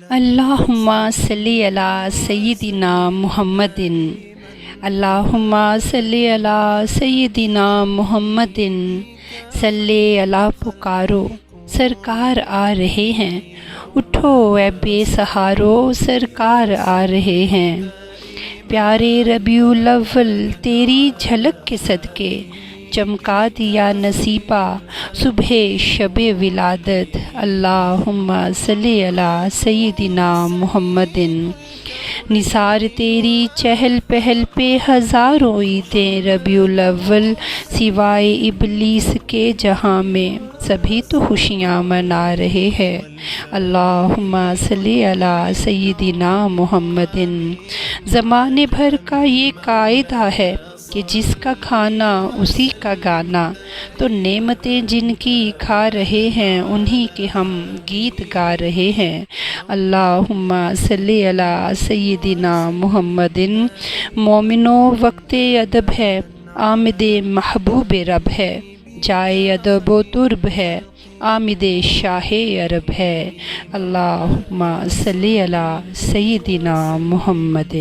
اللہم صلی علی سیدنا محمد، اللہم صلی علی سیدنا محمد، صلی علی پکارو سرکار آ رہے ہیں، اٹھو اے بے سہارو سرکار آ رہے ہیں۔ پیارے ربیع الاول تیری جھلک کے صدقے چمکا دیا نصیبہ صبح شب ولادت، اللہم صلی علی سیدنا محمد۔ نثار تیری چہل پہل پہ ہزاروں عیدیں ربیع الاول، سوائے ابلیس کے جہاں میں سبھی تو خوشیاں منا رہے ہیں، اللہم صلی علی سیدنا محمد۔ زمانے بھر کا یہ قاعدہ ہے کہ جس کا کھانا اسی کا گانا، تو نعمتیں جن کی کھا رہے ہیں انہی کے ہم گیت گا رہے ہیں، اللہم صلی علی سیدنا محمد۔ مومنوں وقت ادب ہے، آمد محبوب رب ہے، جائے ادب و ترب ہے، آمد شاہ عرب ہے، اللہم صلی علی سیدنا محمد۔